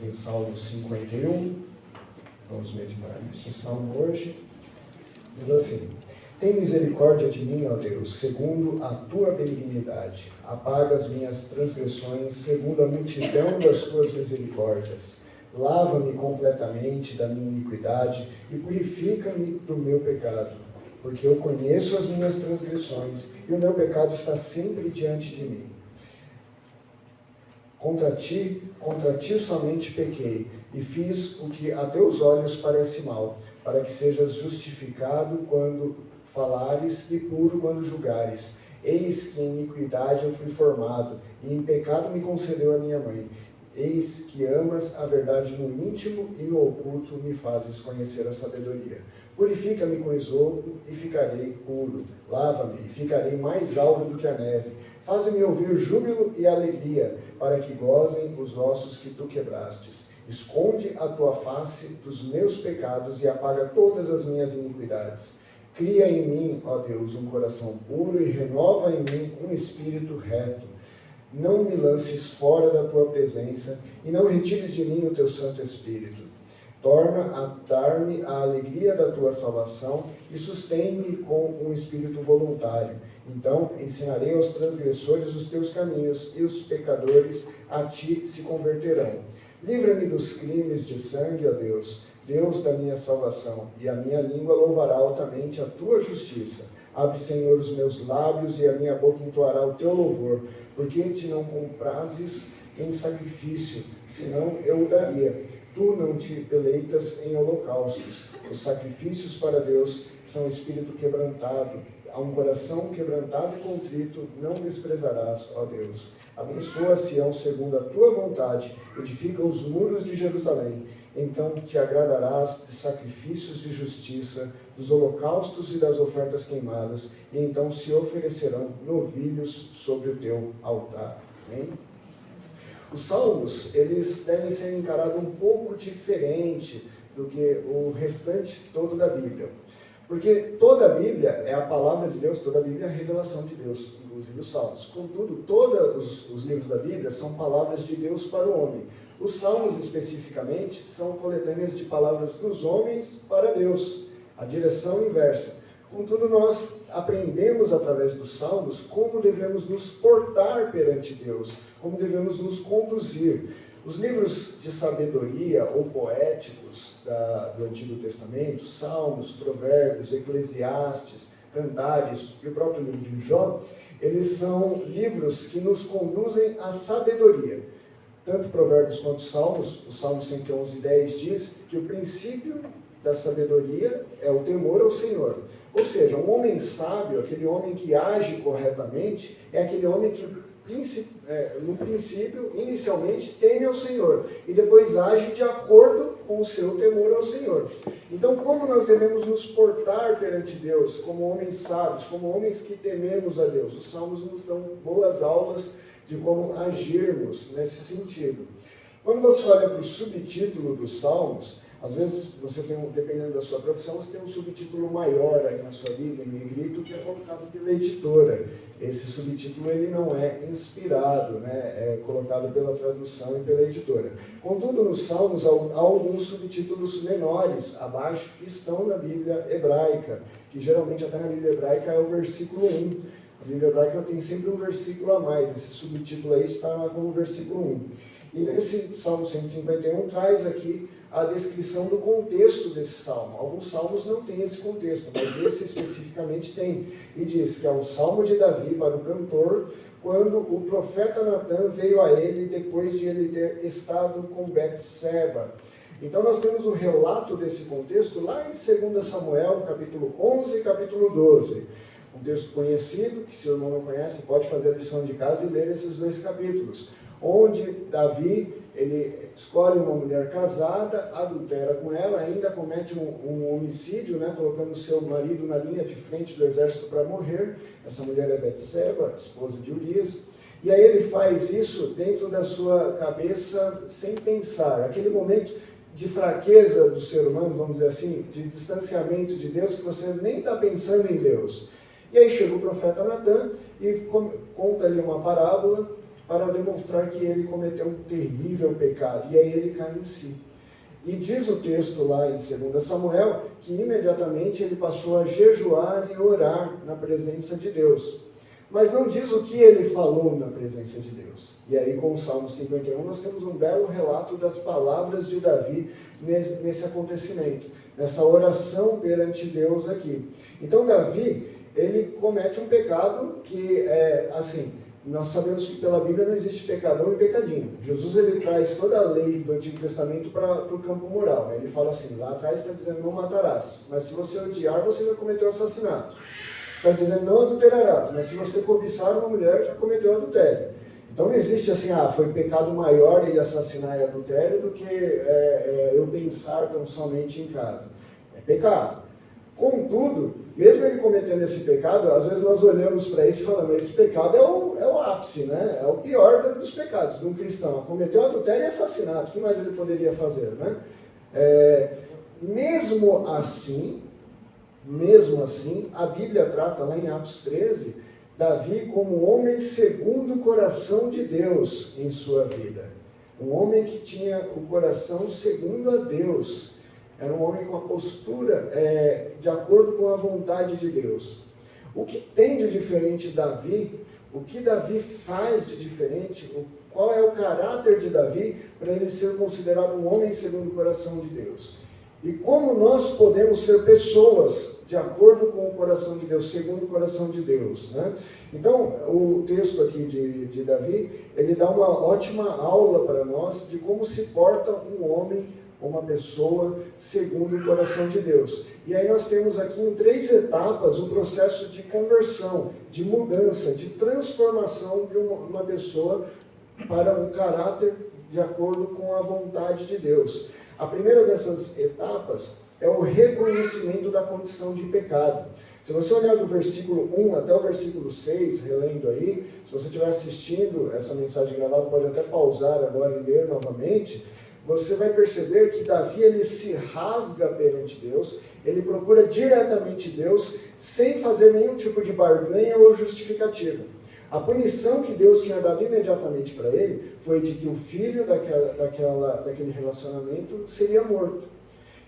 em Salmo 51. Vamos meditar neste salmo hoje. Diz assim: tem misericórdia de mim, ó Deus, segundo a tua benignidade. Apaga as minhas transgressões, segundo a multidão das tuas misericórdias. Lava-me completamente da minha iniquidade e purifica-me do meu pecado. Porque eu conheço as minhas transgressões e o meu pecado está sempre diante de mim. Contra ti somente pequei, e fiz o que a teus olhos parece mal, para que sejas justificado quando falares e puro quando julgares. Eis que em iniquidade eu fui formado, e em pecado me concedeu a minha mãe. Eis que amas a verdade no íntimo, e no oculto me fazes conhecer a sabedoria. Purifica-me com esopo, e ficarei puro. Lava-me, e ficarei mais alvo do que a neve. Faze-me ouvir júbilo e alegria, para que gozem os ossos que tu quebrastes. Esconde a tua face dos meus pecados e apaga todas as minhas iniquidades. Cria em mim, ó Deus, um coração puro e renova em mim um espírito reto. Não me lances fora da tua presença e não retires de mim o teu Santo Espírito. Torna a dar-me a alegria da tua salvação e sustém-me com um espírito voluntário. Então ensinarei aos transgressores os teus caminhos, e os pecadores a ti se converterão. Livra-me dos crimes de sangue, ó Deus, Deus da minha salvação, e a minha língua louvará altamente a tua justiça. Abre, Senhor, os meus lábios, e a minha boca entoará o teu louvor, porque te não comprazes em sacrifício, senão eu o daria. Tu não te deleitas em holocaustos. Os sacrifícios para Deus são espírito quebrantado. A um coração quebrantado e contrito não desprezarás, ó Deus. Abençoa Sião segundo a tua vontade, edifica os muros de Jerusalém. Então te agradarás de sacrifícios de justiça, dos holocaustos e das ofertas queimadas, e então se oferecerão novilhos sobre o teu altar. Amém? Os salmos, eles devem ser encarados um pouco diferente do que o restante todo da Bíblia. Porque toda a Bíblia é a palavra de Deus, toda a Bíblia é a revelação de Deus, inclusive os salmos. Contudo, todos os livros da Bíblia são palavras de Deus para o homem. Os salmos, especificamente, são coletâneas de palavras dos homens para Deus, a direção inversa. Contudo, nós aprendemos através dos salmos como devemos nos portar perante Deus, como devemos nos conduzir. Os livros de sabedoria ou poéticos do Antigo Testamento, Salmos, Provérbios, Eclesiastes, Cantares e o próprio livro de Jó, eles são livros que nos conduzem à sabedoria. Tanto Provérbios quanto Salmos, o Salmo 111:10 diz que o princípio da sabedoria é o temor ao Senhor. Ou seja, um homem sábio, aquele homem que age corretamente, é aquele homem que no princípio, inicialmente, teme ao Senhor e depois age de acordo com o seu temor ao Senhor. Então, como nós devemos nos portar perante Deus, como homens sábios, como homens que tememos a Deus? Os Salmos nos dão boas aulas de como agirmos nesse sentido. Quando você olha para o subtítulo dos Salmos, às vezes você tem, dependendo da sua tradução, você tem um subtítulo maior aí na sua Bíblia, em negrito, que é colocado pela editora. Esse subtítulo ele não é inspirado, é colocado pela tradução e pela editora. Contudo, nos Salmos há alguns subtítulos menores abaixo que estão na Bíblia hebraica, que geralmente até na Bíblia hebraica é o versículo 1. A Bíblia hebraica tem sempre um versículo a mais, esse subtítulo aí está como versículo 1. E nesse Salmo 151 traz aqui a descrição do contexto desse salmo. Alguns salmos não têm esse contexto, mas esse especificamente tem. E diz que é um salmo de Davi para o cantor, quando o profeta Natã veio a ele depois de ele ter estado com Betseba. Então nós temos o relato desse contexto lá em 2 Samuel, capítulo 11 e capítulo 12. Um texto conhecido, que se o irmão não conhece, pode fazer a lição de casa e ler esses dois capítulos. Onde Davi, ele escolhe uma mulher casada, adultera com ela, ainda comete um homicídio, colocando seu marido na linha de frente do exército para morrer. Essa mulher é Betseba, esposa de Urias. E aí ele faz isso dentro da sua cabeça, sem pensar. Aquele momento de fraqueza do ser humano, vamos dizer assim, de distanciamento de Deus, que você nem está pensando em Deus. E aí chega o profeta Natã e conta ali uma parábola, para demonstrar que ele cometeu um terrível pecado, e aí ele cai em si. E diz o texto lá em 2 Samuel que imediatamente ele passou a jejuar e orar na presença de Deus. Mas não diz o que ele falou na presença de Deus. E aí com o Salmo 51 nós temos um belo relato das palavras de Davi nesse acontecimento, nessa oração perante Deus aqui. Então Davi, ele comete um pecado que é assim... Nós sabemos que pela Bíblia não existe pecadão e pecadinho. Jesus ele traz toda a lei do Antigo Testamento para o campo moral. Ele fala assim, lá atrás está dizendo não matarás, mas se você odiar, você vai cometer o assassinato. Está dizendo não adulterarás, mas se você cobiçar uma mulher, já cometeu adultério. Então não existe assim, foi pecado maior ele assassinar e adultério do que eu pensar tão somente em casa. É pecado. Contudo, mesmo ele cometendo esse pecado, às vezes nós olhamos para isso e falamos, esse pecado é o ápice, né? É o pior dos pecados de um cristão. Cometeu adultério e assassinato, o que mais ele poderia fazer, né? Mesmo assim, a Bíblia trata lá em Atos 13, Davi como homem segundo o coração de Deus em sua vida. Um homem que tinha o coração segundo a Deus. Era um homem com a postura de acordo com a vontade de Deus. O que tem de diferente Davi? O que Davi faz de diferente? Qual é o caráter de Davi para ele ser considerado um homem segundo o coração de Deus? E como nós podemos ser pessoas de acordo com o coração de Deus, segundo o coração de Deus, né? Então, o texto aqui de Davi, ele dá uma ótima aula para nós de como se porta um homem, uma pessoa segundo o coração de Deus. E aí nós temos aqui em 3 etapas um processo de conversão, de mudança, de transformação de uma pessoa para um caráter de acordo com a vontade de Deus. A primeira dessas etapas é o reconhecimento da condição de pecado. Se você olhar do versículo 1 até o versículo 6, relendo aí, se você estiver assistindo essa mensagem gravada, pode até pausar agora e ler novamente, você vai perceber que Davi ele se rasga perante Deus, ele procura diretamente Deus, sem fazer nenhum tipo de barganha ou justificativa. A punição que Deus tinha dado imediatamente para ele foi de que o filho daquele relacionamento seria morto.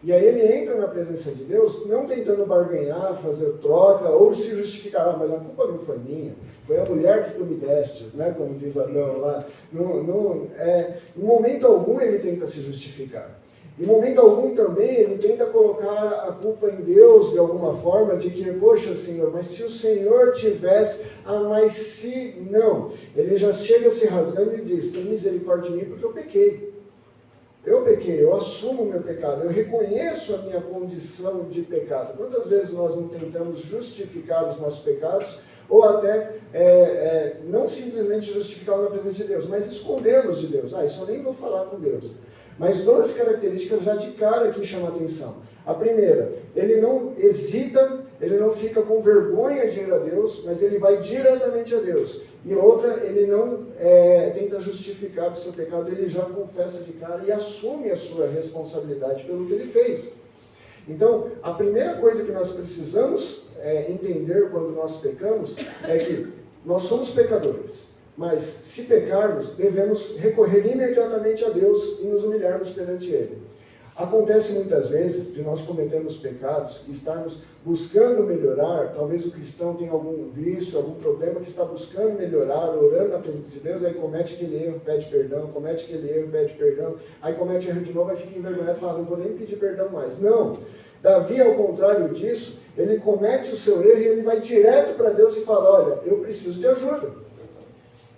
E aí ele entra na presença de Deus, não tentando barganhar, fazer troca, ou se justificar, mas a culpa não foi minha, foi a mulher que tu me destes, né? Como diz Adão lá. Em momento algum ele tenta se justificar. Em momento algum também ele tenta colocar a culpa em Deus de alguma forma, de que, poxa Senhor, mas se o Senhor tivesse, mas se não. Ele já chega se rasgando e diz, tem misericórdia de mim porque eu pequei. Eu pequei, eu assumo o meu pecado, eu reconheço a minha condição de pecado. Quantas vezes nós não tentamos justificar os nossos pecados, ou até não simplesmente justificá-los na presença de Deus, mas escondê-los de Deus. Isso eu nem vou falar com Deus. Mas 2 características já de cara aqui chamam a atenção. A primeira, ele não hesita, ele não fica com vergonha de ir a Deus, mas ele vai diretamente a Deus. E outra, ele não tenta justificar o seu pecado, ele já confessa de cara e assume a sua responsabilidade pelo que ele fez. Então, a primeira coisa que nós precisamos entender quando nós pecamos é que nós somos pecadores. Mas, se pecarmos, devemos recorrer imediatamente a Deus e nos humilharmos perante Ele. Acontece muitas vezes de nós cometermos pecados e estarmos buscando melhorar, talvez o cristão tenha algum vício, algum problema que está buscando melhorar, orando na presença de Deus, aí comete aquele erro, pede perdão, comete aquele erro, pede perdão, aí comete erro de novo, aí fica envergonhado e fala, não vou nem pedir perdão mais. Não! Davi, ao contrário disso, ele comete o seu erro e ele vai direto para Deus e fala, olha, eu preciso de ajuda.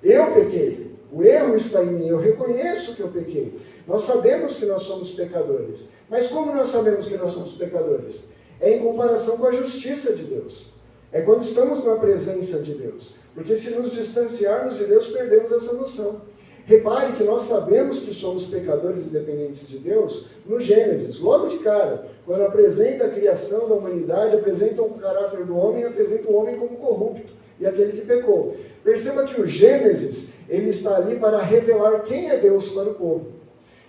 Eu pequei, o erro está em mim, eu reconheço que eu pequei. Nós sabemos que nós somos pecadores. Mas como nós sabemos que nós somos pecadores? É em comparação com a justiça de Deus. É quando estamos na presença de Deus. Porque se nos distanciarmos de Deus, perdemos essa noção. Repare que nós sabemos que somos pecadores independentes de Deus no Gênesis, logo de cara. Quando apresenta a criação da humanidade, apresenta o caráter do homem, apresenta o homem como corrupto e aquele que pecou. Perceba que o Gênesis, ele está ali para revelar quem é Deus para o povo.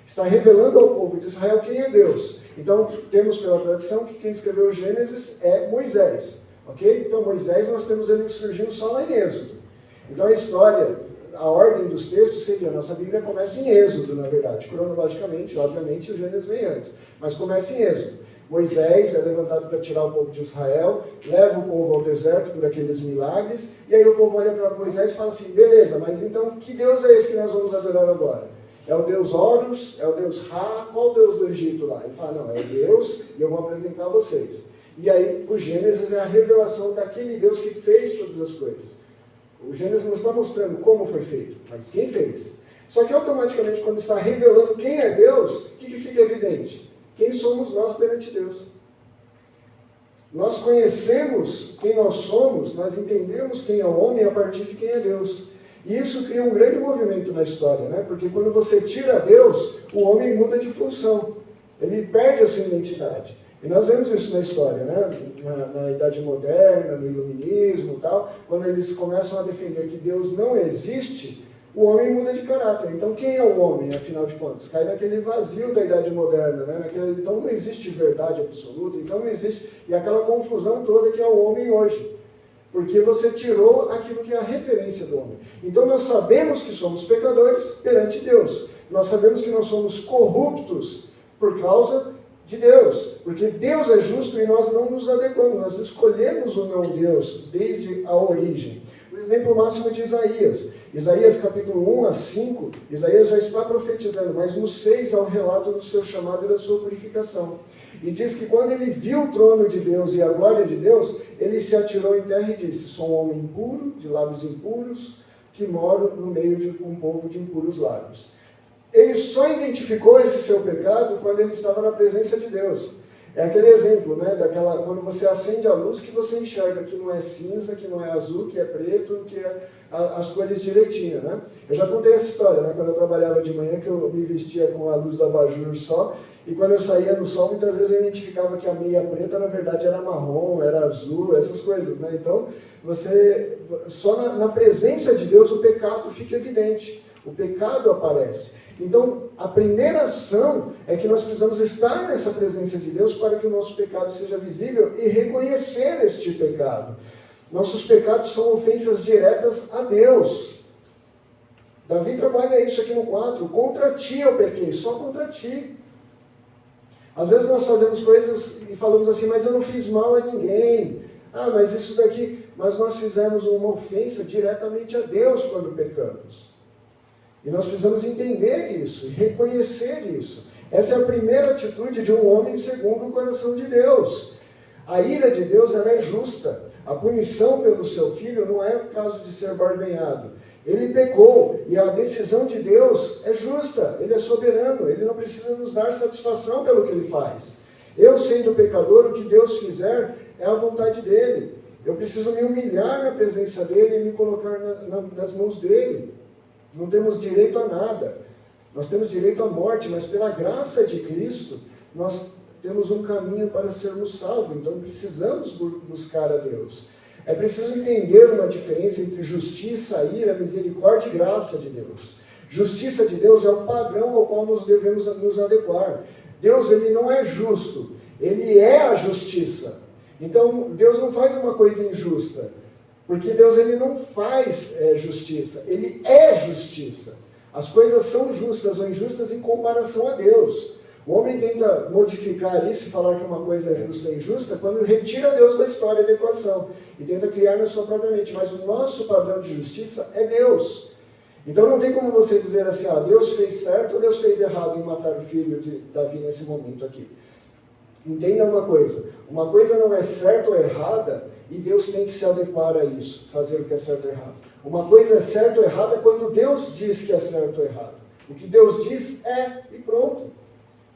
Está revelando ao povo de Israel quem é Deus. Então, temos pela tradição que quem escreveu o Gênesis é Moisés. Ok? Então, Moisés, nós temos ele surgindo só lá em Êxodo. Então, a história a ordem dos textos seria, nossa Bíblia começa em Êxodo, na verdade, cronologicamente, obviamente o Gênesis vem antes, mas começa em Êxodo. Moisés é levantado para tirar o povo de Israel, leva o povo ao deserto por aqueles milagres, e aí o povo olha para Moisés e fala assim, beleza, mas então que Deus é esse que nós vamos adorar agora? É o Deus Horus? É o Deus Ra? Qual o Deus do Egito lá? Ele fala, não, é Deus e eu vou apresentar a vocês. E aí o Gênesis é a revelação daquele Deus que fez todas as coisas. O Gênesis não está mostrando como foi feito, mas quem fez. Só que automaticamente quando está revelando quem é Deus, o que fica evidente? Quem somos nós perante Deus? Nós conhecemos quem nós somos, nós entendemos quem é o homem a partir de quem é Deus. E isso cria um grande movimento na história, né? Porque quando você tira Deus, o homem muda de função. Ele perde a sua identidade. E nós vemos isso na história, né? Na Idade Moderna, no Iluminismo e tal, quando eles começam a defender que Deus não existe, o homem muda de caráter. Então, quem é o homem, afinal de contas? Cai naquele vazio da Idade Moderna, né? Então, não existe verdade absoluta, então não existe... E aquela confusão toda que é o homem hoje. Porque você tirou aquilo que é a referência do homem. Então, nós sabemos que somos pecadores perante Deus. Nós sabemos que nós somos corruptos por causa de Deus. Porque Deus é justo e nós não nos adequamos. Nós escolhemos o não Deus desde a origem. O exemplo máximo de Isaías. Isaías capítulo 1 a 5, Isaías já está profetizando, mas no 6 há um relato do seu chamado e da sua purificação. E diz que quando ele viu o trono de Deus e a glória de Deus, ele se atirou em terra e disse, sou um homem impuro, de lábios impuros, que moro no meio de um povo de impuros lábios. Ele só identificou esse seu pecado quando ele estava na presença de Deus. É aquele exemplo, né, quando você acende a luz que você enxerga que não é cinza, que não é azul, que é preto, que é as cores direitinho, né? Eu já contei essa história, né, quando eu trabalhava de manhã, que eu me vestia com a luz do abajur só, e quando eu saía no sol, muitas vezes eu identificava que a meia preta, na verdade, era marrom, era azul, essas coisas, né? Então, só na presença de Deus, o pecado fica evidente, o pecado aparece. Então, a primeira ação é que nós precisamos estar nessa presença de Deus para que o nosso pecado seja visível e reconhecer este pecado. Nossos pecados são ofensas diretas a Deus. Davi trabalha isso aqui no 4. Contra ti eu pequei, só contra ti. Às vezes nós fazemos coisas e falamos assim, mas eu não fiz mal a ninguém. Ah, mas isso daqui... Mas nós fizemos uma ofensa diretamente a Deus quando pecamos. E nós precisamos entender isso, e reconhecer isso. Essa é a primeira atitude de um homem segundo o coração de Deus. A ira de Deus ela é justa. A punição pelo seu filho não é o caso de ser barganhado. Ele pecou, e a decisão de Deus é justa, ele é soberano, ele não precisa nos dar satisfação pelo que ele faz. Eu, sendo pecador, o que Deus fizer é a vontade dele. Eu preciso me humilhar na presença dele e me colocar nas mãos dele. Não temos direito a nada. Nós temos direito à morte, mas pela graça de Cristo, nós temos um caminho para sermos salvos. Então precisamos buscar a Deus. É preciso entender uma diferença entre justiça, ira, misericórdia e graça de Deus. Justiça de Deus é o padrão ao qual nós devemos nos adequar. Deus ele não é justo, ele é a justiça. Então Deus não faz uma coisa injusta. Porque Deus ele não faz justiça, ele é justiça. As coisas são justas ou injustas em comparação a Deus. O homem tenta modificar isso e falar que uma coisa é justa ou injusta quando retira Deus da história da equação e tenta criar na sua própria mente. Mas o nosso padrão de justiça é Deus. Então não tem como você dizer assim, Deus fez certo ou Deus fez errado em matar o filho de Davi nesse momento aqui. Entenda uma coisa não é certa ou errada, e Deus tem que se adequar a isso, fazer o que é certo ou errado. Uma coisa é certa ou errada quando Deus diz que é certo ou errado. O que Deus diz é, e pronto.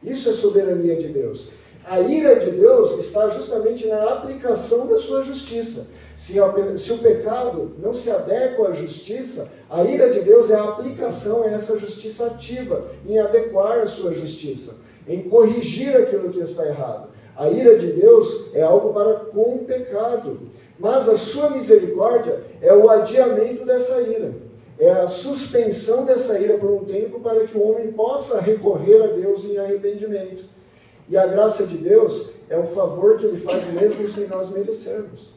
Isso é soberania de Deus. A ira de Deus está justamente na aplicação da sua justiça. Se o pecado não se adequa à justiça, a ira de Deus é a aplicação, é essa justiça ativa, em adequar a sua justiça, em corrigir aquilo que está errado. A ira de Deus é algo para com o pecado, mas a sua misericórdia é o adiamento dessa ira, é a suspensão dessa ira por um tempo para que o homem possa recorrer a Deus em arrependimento. E a graça de Deus é o favor que ele faz mesmo sem nós merecermos.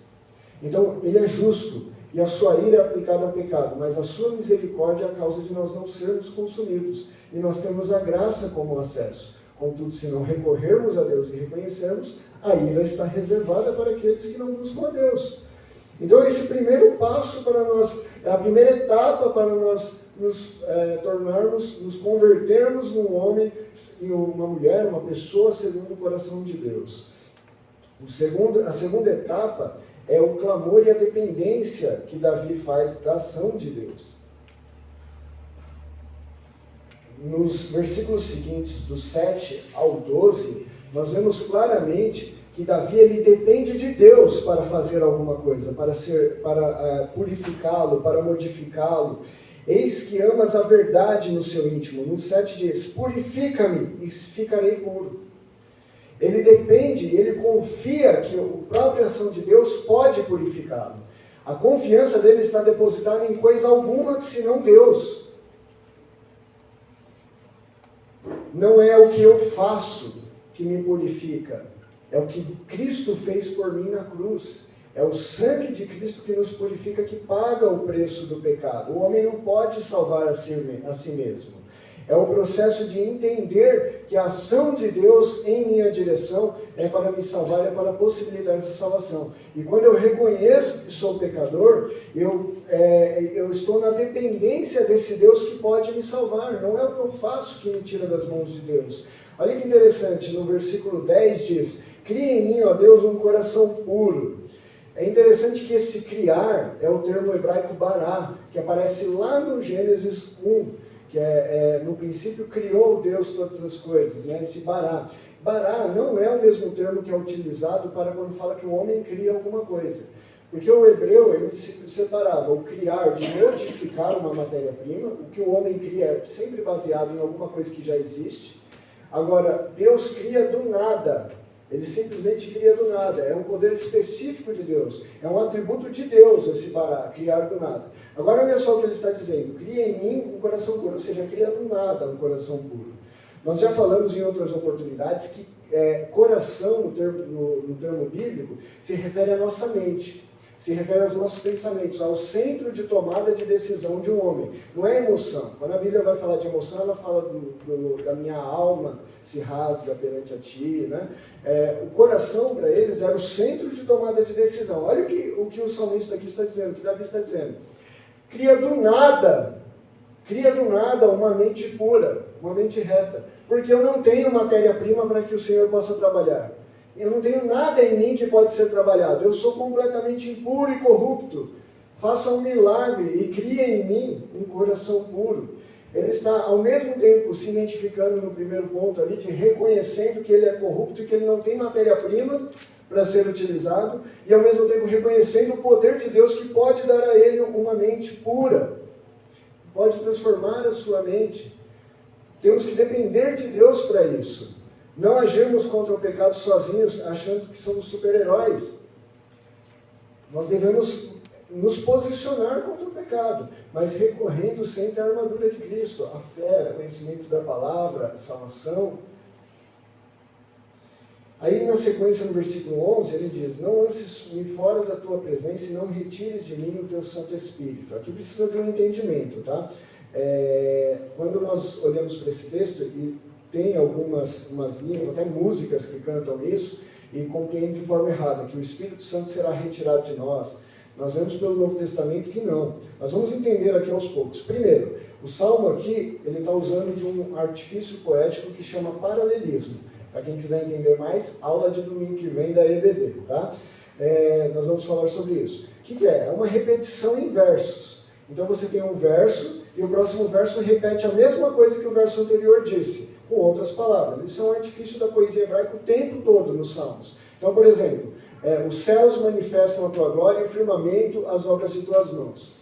Então, ele é justo e a sua ira é aplicada ao pecado, mas a sua misericórdia é a causa de nós não sermos consumidos, e nós temos a graça como acesso. Contudo, se não recorrermos a Deus e reconhecermos, a ira está reservada para aqueles que não buscam a Deus. Então, esse primeiro passo para nós, a primeira etapa para nós nos convertermos num homem e uma mulher, uma pessoa segundo o coração de Deus. A segunda etapa é o clamor e a dependência que Davi faz da ação de Deus. Nos versículos seguintes, do 7 ao 12, nós vemos claramente que Davi ele depende de Deus para fazer alguma coisa, para purificá-lo, para modificá-lo. Eis que amas a verdade no seu íntimo. No 7 diz, purifica-me e ficarei puro. Ele depende, ele confia que a própria ação de Deus pode purificá-lo. A confiança dele está depositada em coisa alguma senão Deus. Não é o que eu faço que me purifica, é o que Cristo fez por mim na cruz. É o sangue de Cristo que nos purifica, que paga o preço do pecado. O homem não pode salvar a si mesmo. É o processo de entender que a ação de Deus em minha direção é para me salvar, é para possibilitar essa salvação. E quando eu reconheço que sou pecador, eu estou na dependência desse Deus que pode me salvar. Não é o que eu faço que me tira das mãos de Deus. Olha que interessante, no versículo 10 diz, cria em mim, ó Deus, um coração puro. É interessante que esse criar é o termo hebraico bará, que aparece lá no Gênesis 1, que no princípio criou Deus todas as coisas, né? Esse bará. Bará não é o mesmo termo que é utilizado para quando fala que o homem cria alguma coisa. Porque o hebreu, ele separava o criar de modificar uma matéria-prima, o que o homem cria é sempre baseado em alguma coisa que já existe. Agora, Deus cria do nada. Ele simplesmente cria do nada. É um poder específico de Deus. É um atributo de Deus esse bará, criar do nada. Agora olha só o que ele está dizendo. Cria em mim um coração puro. Ou seja, cria do nada um coração puro. Nós já falamos em outras oportunidades que coração, no termo bíblico, se refere à nossa mente. Se refere aos nossos pensamentos, ao centro de tomada de decisão de um homem. Não é emoção. Quando a Bíblia vai falar de emoção, ela fala da minha alma se rasga perante a ti, né? O coração, para eles, era o centro de tomada de decisão. Olha o que o salmista aqui está dizendo, o que Davi está dizendo. Cria do nada uma mente pura, uma mente reta. Porque eu não tenho matéria-prima para que o Senhor possa trabalhar. Eu não tenho nada em mim que pode ser trabalhado. Eu sou completamente impuro e corrupto. Faça um milagre e crie em mim um coração puro. Ele está, ao mesmo tempo, se identificando no primeiro ponto ali, de reconhecendo que ele é corrupto e que ele não tem matéria-prima para ser utilizado, e ao mesmo tempo reconhecendo o poder de Deus que pode dar a ele uma mente pura. Pode transformar a sua mente. Temos que depender de Deus para isso. Não agirmos contra o pecado sozinhos, achando que somos super-heróis. Nós devemos nos posicionar contra o pecado, mas recorrendo sempre à armadura de Cristo, a fé, o conhecimento da palavra, a salvação. Aí na sequência, no versículo 11, ele diz, não lances-me fora da tua presença e não retires de mim o teu Santo Espírito. Aqui precisa de um entendimento, tá? Quando nós olhamos para esse texto, e tem algumas linhas, até músicas que cantam isso, e compreendem de forma errada, que o Espírito Santo será retirado de nós. Nós vemos pelo Novo Testamento que não. Nós vamos entender aqui aos poucos. Primeiro, o Salmo aqui, ele está usando de um artifício poético que chama paralelismo. Para quem quiser entender mais, aula de domingo que vem da EBD, tá? Nós vamos falar sobre isso. O que é? É uma repetição em versos. Então você tem um verso, e o próximo verso repete a mesma coisa que o verso anterior disse, com outras palavras. Isso é um artifício da poesia hebraica o tempo todo nos Salmos. Então, por exemplo, os céus manifestam a tua glória e o firmamento as obras de tuas mãos.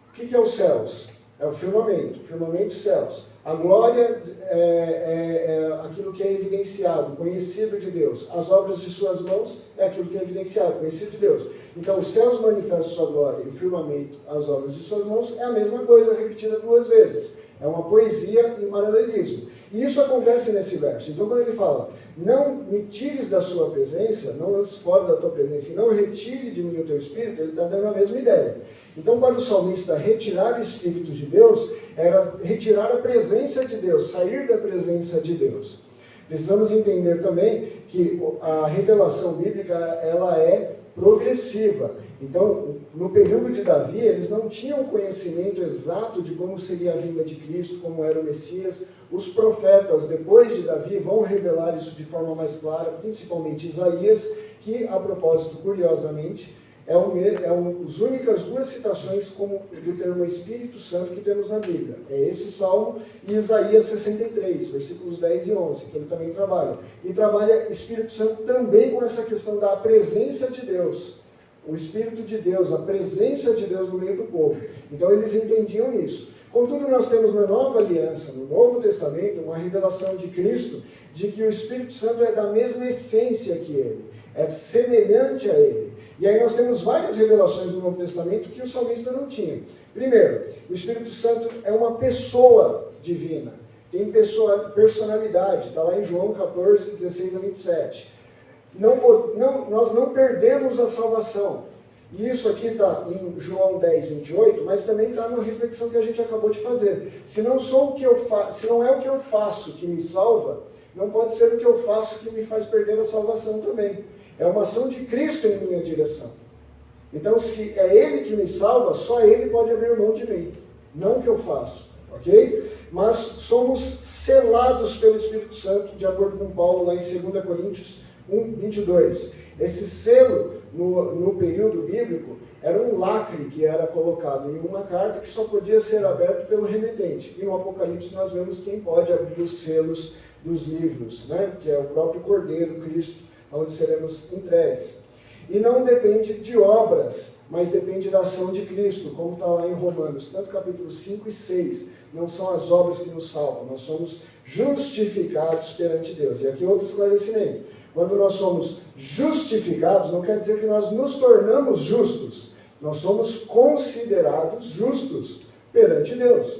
O que é os céus? É o firmamento e céus. A glória é aquilo que é evidenciado, conhecido de Deus. As obras de suas mãos é aquilo que é evidenciado, conhecido de Deus. Então, os céus manifestam sua glória e o firmamento, as obras de suas mãos, é a mesma coisa, repetida duas vezes. É uma poesia em paralelismo. E isso acontece nesse verso. Então, quando ele fala, não me tires da sua presença, não lances fora da tua presença, e não retire de mim o teu Espírito, ele está dando a mesma ideia. Então, para o salmista, retirar o Espírito de Deus era retirar a presença de Deus, sair da presença de Deus. Precisamos entender também que a revelação bíblica, ela é progressiva. Então, no período de Davi, eles não tinham conhecimento exato de como seria a vinda de Cristo, como era o Messias. Os profetas, depois de Davi, vão revelar isso de forma mais clara, principalmente Isaías, que, a propósito, curiosamente, as únicas duas citações do termo Espírito Santo que temos na Bíblia. É esse Salmo e Isaías 63, versículos 10 e 11, que ele também trabalha. E trabalha Espírito Santo também com essa questão da presença de Deus. O Espírito de Deus, a presença de Deus no meio do povo. Então eles entendiam isso. Contudo, nós temos na Nova Aliança, no Novo Testamento, uma revelação de Cristo, de que o Espírito Santo é da mesma essência que Ele, é semelhante a Ele. E aí nós temos várias revelações do Novo Testamento que o salmista não tinha. Primeiro, o Espírito Santo é uma pessoa divina, tem personalidade, está lá em João 14, 16 a 27. Nós não perdemos a salvação. E isso aqui está em João 10, 28, mas também está na reflexão que a gente acabou de fazer. Se não é o que eu faço que me salva, não pode ser o que eu faço que me faz perder a salvação também. É uma ação de Cristo em minha direção. Então, se é Ele que me salva, só Ele pode abrir mão de mim, não o que eu faço, ok? Mas somos selados pelo Espírito Santo, de acordo com Paulo, lá em 2 Coríntios 1, 22. Esse selo, no período bíblico, era um lacre que era colocado em uma carta que só podia ser aberto pelo remetente. E no Apocalipse nós vemos quem pode abrir os selos dos livros, né? Que é o próprio Cordeiro, Cristo, onde seremos entregues. E não depende de obras, mas depende da ação de Cristo, como está lá em Romanos, tanto capítulo 5 e 6. Não são as obras que nos salvam, nós somos justificados perante Deus. E aqui outro esclarecimento. Quando nós somos justificados, não quer dizer que nós nos tornamos justos. Nós somos considerados justos perante Deus.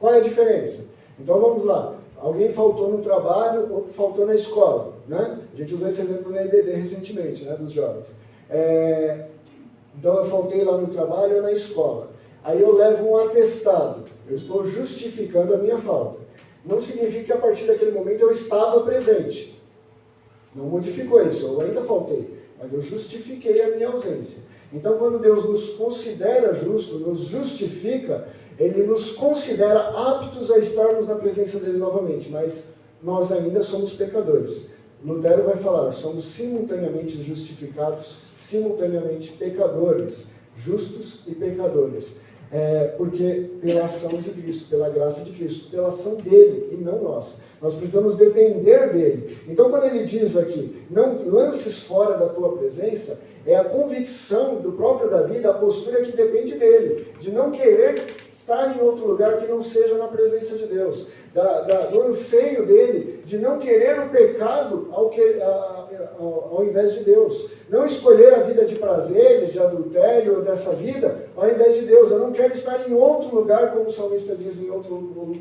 Qual é a diferença? Então vamos lá. Alguém faltou no trabalho ou faltou na escola, né? A gente usou esse exemplo no EBD recentemente, né, dos jovens. Então eu faltei lá no trabalho ou na escola. Aí eu levo um atestado. Eu estou justificando a minha falta. Não significa que a partir daquele momento eu estava presente. Não modificou isso, eu ainda faltei. Mas eu justifiquei a minha ausência. Então quando Deus nos considera justos, nos justifica, Ele nos considera aptos a estarmos na presença dEle novamente, mas nós ainda somos pecadores. Lutero vai falar, somos simultaneamente justificados, simultaneamente pecadores, justos e pecadores. Porque pela ação de Cristo, pela graça de Cristo, pela ação dEle e não nós. Nós precisamos depender dEle. Então quando Ele diz aqui, não lances fora da tua presença, é a convicção do próprio Davi, da postura que depende dele, de não querer estar em outro lugar que não seja na presença de Deus, do anseio dele de não querer o pecado ao invés de Deus, não escolher a vida de prazeres, de adultério, dessa vida, ao invés de Deus. Eu não quero estar em outro lugar, como o salmista diz em outro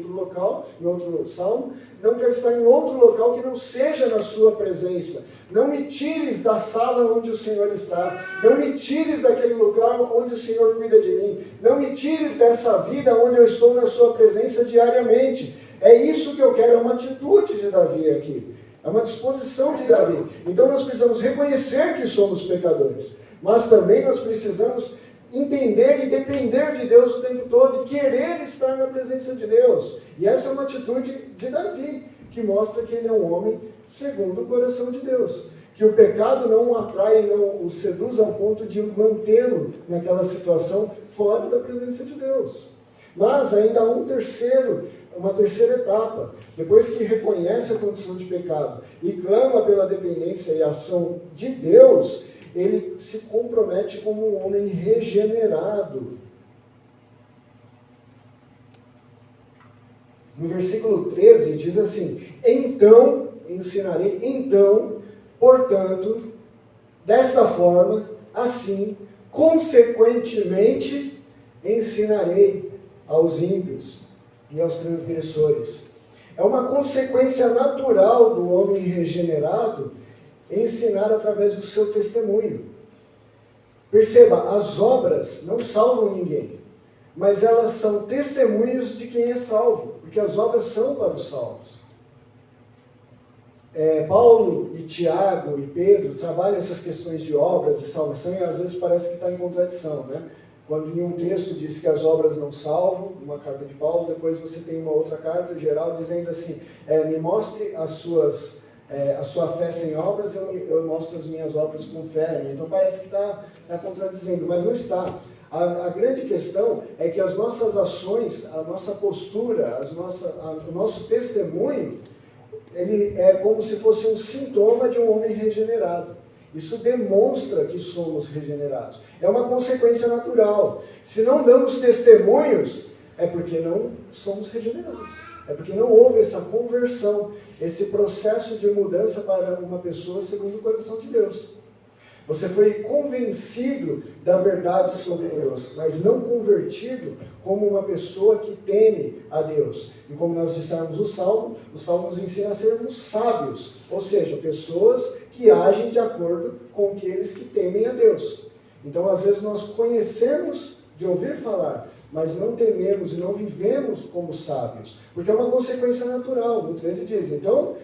local, em outro salmo, não quero estar em outro local que não seja na sua presença. Não me tires da sala onde o Senhor está. Não me tires daquele lugar onde o Senhor cuida de mim. Não me tires dessa vida onde eu estou na sua presença diariamente. É isso que eu quero, é uma atitude de Davi aqui. É uma disposição de Davi. Então nós precisamos reconhecer que somos pecadores. Mas também nós precisamos entender e depender de Deus o tempo todo e querer estar na presença de Deus. E essa é uma atitude de Davi, que mostra que ele é um homem segundo o coração de Deus. Que o pecado não o atrai, não o seduz ao ponto de mantê-lo naquela situação fora da presença de Deus. Mas ainda há uma terceira etapa. Depois que reconhece a condição de pecado e clama pela dependência e ação de Deus, ele se compromete como um homem regenerado. No versículo 13 diz assim, então, portanto, desta forma, assim, consequentemente, ensinarei aos ímpios e aos transgressores. É uma consequência natural do homem regenerado ensinar através do seu testemunho. Perceba, as obras não salvam ninguém, mas elas são testemunhos de quem é salvo, porque as obras são para os salvos. Paulo e Tiago e Pedro trabalham essas questões de obras e salvação e às vezes parece que está em contradição, né? Quando em um texto diz que as obras não salvam, uma carta de Paulo, depois você tem uma outra carta geral dizendo assim, me mostre a sua fé sem obras, eu mostro as minhas obras com fé. Então parece que está contradizendo, mas não está. A grande questão é que as nossas ações, a nossa postura, o nosso testemunho, ele é como se fosse um sintoma de um homem regenerado. Isso demonstra que somos regenerados. É uma consequência natural. Se não damos testemunhos, é porque não somos regenerados. É porque não houve essa conversão, esse processo de mudança para uma pessoa segundo o coração de Deus. Você foi convencido da verdade sobre Deus, mas não convertido como uma pessoa que teme a Deus. E como nós dissemos o Salmo nos ensina a sermos sábios, ou seja, pessoas que agem de acordo com aqueles que temem a Deus. Então, às vezes, nós conhecemos de ouvir falar, mas não tememos e não vivemos como sábios, porque é uma consequência natural. No 13 diz, então,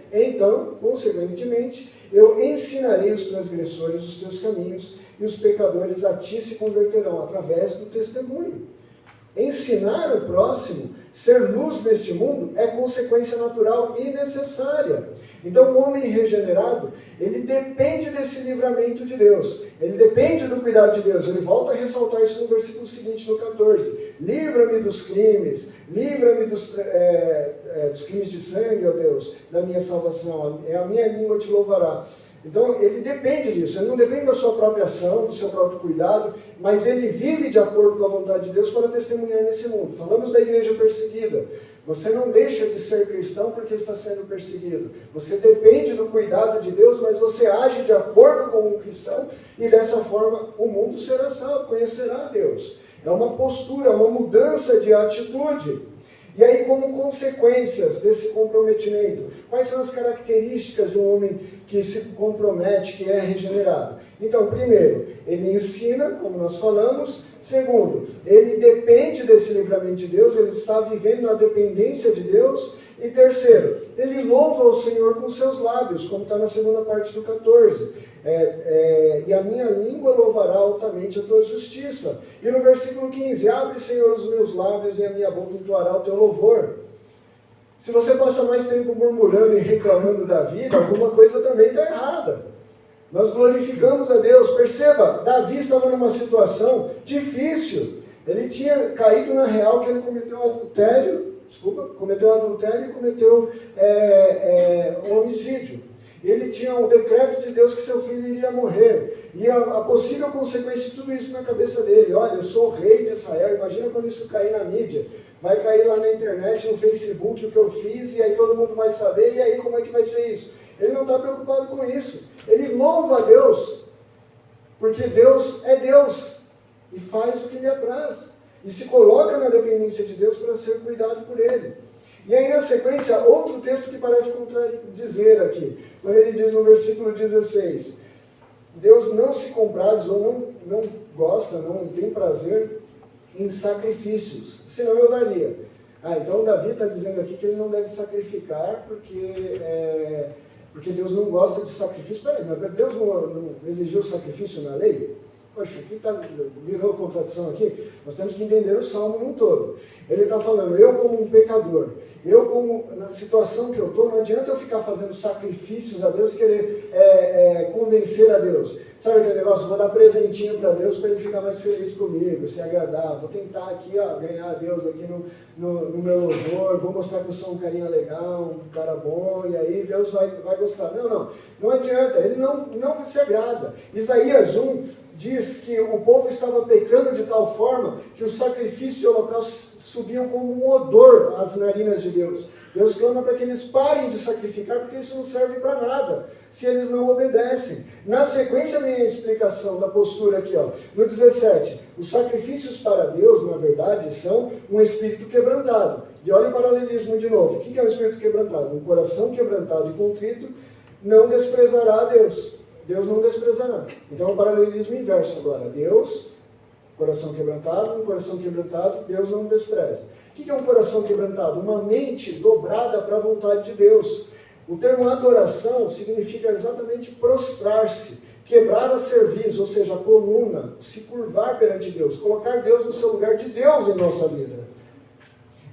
consequentemente, eu ensinarei os transgressores os teus caminhos, e os pecadores a ti se converterão através do testemunho. Ensinar o próximo, ser luz neste mundo, é consequência natural e necessária. Então, o homem regenerado, ele depende desse livramento de Deus. Ele depende do cuidado de Deus. Ele volta a ressaltar isso no versículo seguinte, no 14. Livra-me dos crimes, livra-me dos crimes de sangue, ó Deus, da minha salvação. A minha língua te louvará. Então, ele depende disso. Ele não depende da sua própria ação, do seu próprio cuidado, mas ele vive de acordo com a vontade de Deus para testemunhar nesse mundo. Falamos da igreja perseguida. Você não deixa de ser cristão porque está sendo perseguido. Você depende do cuidado de Deus, mas você age de acordo com um cristão e dessa forma o mundo será salvo, conhecerá a Deus. É uma postura, uma mudança de atitude. E aí, como consequências desse comprometimento, quais são as características de um homem que se compromete, que é regenerado? Então, primeiro, ele ensina, como nós falamos. Segundo, ele depende desse livramento de Deus, ele está vivendo na dependência de Deus. E terceiro, ele louva o Senhor com seus lábios, como está na segunda parte do 14. E a minha língua louvará altamente a tua justiça. E no versículo 15, abre, Senhor, os meus lábios e a minha boca entoará o teu louvor. Se você passa mais tempo murmurando e reclamando da vida, alguma coisa também está errada. Nós glorificamos a Deus. Perceba, Davi estava numa situação difícil. Ele tinha caído na real que ele cometeu adultério e cometeu um homicídio. Ele tinha o decreto de Deus que seu filho iria morrer. E a possível consequência de tudo isso na cabeça dele. Olha, eu sou o rei de Israel. Imagina quando isso cair na mídia. Vai cair lá na internet, no Facebook, o que eu fiz, e aí todo mundo vai saber, e aí como é que vai ser isso? Ele não está preocupado com isso. Ele louva a Deus, porque Deus é Deus, e faz o que lhe apraz. E se coloca na dependência de Deus para ser cuidado por Ele. E aí, na sequência, outro texto que parece contradizer aqui. Quando ele diz no versículo 16, Deus não se compraz ou não gosta, não tem prazer em sacrifícios, senão eu daria. Então Davi está dizendo aqui que ele não deve sacrificar porque Deus não gosta de sacrifício. Espera aí, Deus não exigiu sacrifício na lei? Poxa, virou contradição aqui. Nós temos que entender o Salmo num todo. Ele está falando, eu como um pecador, na situação que eu estou, não adianta eu ficar fazendo sacrifícios a Deus e querer convencer a Deus. Sabe aquele negócio, vou dar presentinho para Deus para ele ficar mais feliz comigo, se agradar. Vou tentar aqui, ganhar a Deus aqui no meu louvor, vou mostrar que eu sou um carinha legal, um cara bom, e aí Deus vai gostar. Não adianta, ele não se agrada. Isaías 1 diz que o povo estava pecando de tal forma que os sacrifícios de holocausto subiam como um odor às narinas de Deus. Deus clama para que eles parem de sacrificar, porque isso não serve para nada, se eles não obedecem. Na sequência, minha explicação da postura aqui, no 17, os sacrifícios para Deus, na verdade, são um espírito quebrantado. E olha o paralelismo de novo. O que é o espírito quebrantado? Um coração quebrantado e contrito não desprezará a Deus. Deus não desprezará. Então é um paralelismo inverso agora. Deus, coração quebrantado, Deus não despreza. O que é um coração quebrantado? Uma mente dobrada para a vontade de Deus. O termo adoração significa exatamente prostrar-se, quebrar a cerviz, ou seja, a coluna, se curvar perante Deus, colocar Deus no seu lugar de Deus em nossa vida.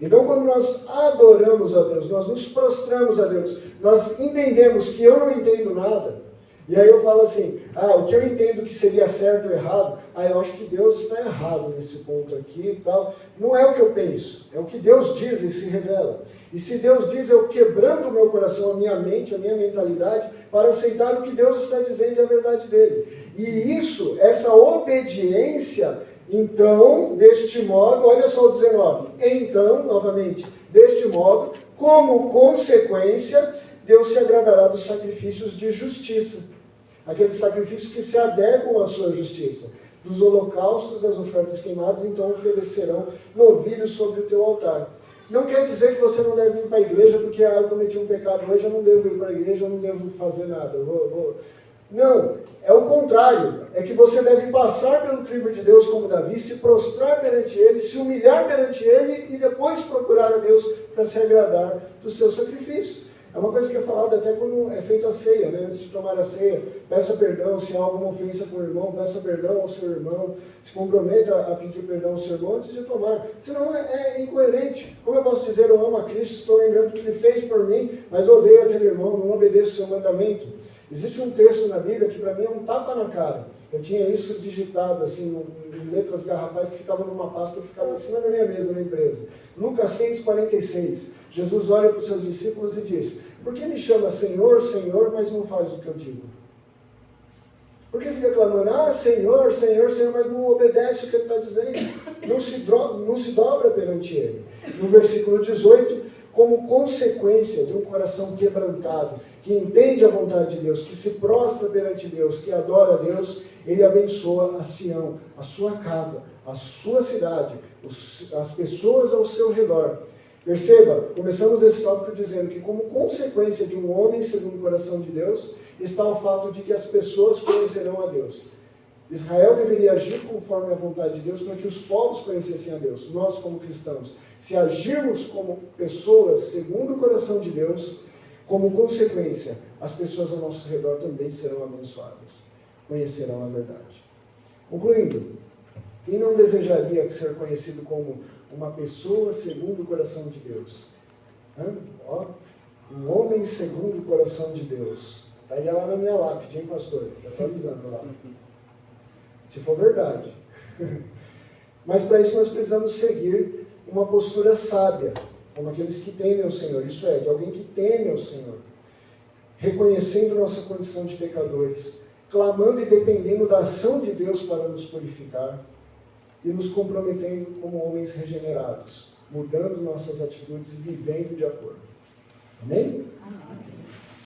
Então, quando nós adoramos a Deus, nós nos prostramos a Deus, nós entendemos que eu não entendo nada, e aí eu falo assim, o que eu entendo que seria certo ou errado, eu acho que Deus está errado nesse ponto aqui e tal. Não é o que eu penso, é o que Deus diz e se revela. E se Deus diz, eu quebranto o meu coração, a minha mente, a minha mentalidade, para aceitar o que Deus está dizendo e a verdade dele. E isso, essa obediência, então, deste modo, olha só o 19, então, novamente, deste modo, como consequência, Deus se agradará dos sacrifícios de justiça. Aqueles sacrifícios que se adequam à sua justiça. Dos holocaustos, das ofertas queimadas, então oferecerão novilhos sobre o teu altar. Não quer dizer que você não deve ir para a igreja, porque eu cometi um pecado hoje, eu não devo ir para a igreja, eu não devo fazer nada. Não, é o contrário. É que você deve passar pelo crivo de Deus como Davi, se prostrar perante Ele, se humilhar perante Ele e depois procurar a Deus para se agradar do seu sacrifício. É uma coisa que é falada até quando é feita a ceia, né? Antes de tomar a ceia, peça perdão se há alguma ofensa com o irmão, peça perdão ao seu irmão, se comprometa a pedir perdão ao seu irmão antes de tomar. Senão é incoerente. Como eu posso dizer, eu amo a Cristo, estou lembrando o que Ele fez por mim, mas odeio aquele irmão, não obedeço o seu mandamento. Existe um texto na Bíblia que para mim é um tapa na cara. Eu tinha isso digitado assim, em letras garrafais que ficavam numa pasta que ficava em cima da minha mesa na empresa. Lucas 6,46. Jesus olha para os seus discípulos e diz: por que me chama Senhor, Senhor, mas não faz o que eu digo? Por que fica clamando, Senhor, Senhor, Senhor, mas não obedece o que Ele está dizendo? Não se dobra perante Ele. No versículo 18, como consequência de um coração quebrantado, que entende a vontade de Deus, que se prostra perante Deus, que adora a Deus, Ele abençoa a Sião, a sua casa, a sua cidade, as pessoas ao seu redor. Perceba, começamos esse tópico dizendo que como consequência de um homem segundo o coração de Deus, está o fato de que as pessoas conhecerão a Deus. Israel deveria agir conforme a vontade de Deus para que os povos conhecessem a Deus, nós como cristãos. Se agirmos como pessoas segundo o coração de Deus, como consequência, as pessoas ao nosso redor também serão abençoadas, conhecerão a verdade. Concluindo, quem não desejaria ser conhecido como uma pessoa segundo o coração de Deus? Um homem segundo o coração de Deus. Está aí lá na minha lápide, hein, pastor? Já estou avisando lá. Se for verdade. Mas para isso nós precisamos seguir uma postura sábia, como aqueles que temem ao Senhor. Isso é, de alguém que teme ao Senhor. Reconhecendo nossa condição de pecadores, clamando e dependendo da ação de Deus para nos purificar e nos comprometendo como homens regenerados, mudando nossas atitudes e vivendo de acordo. Amém? Amém.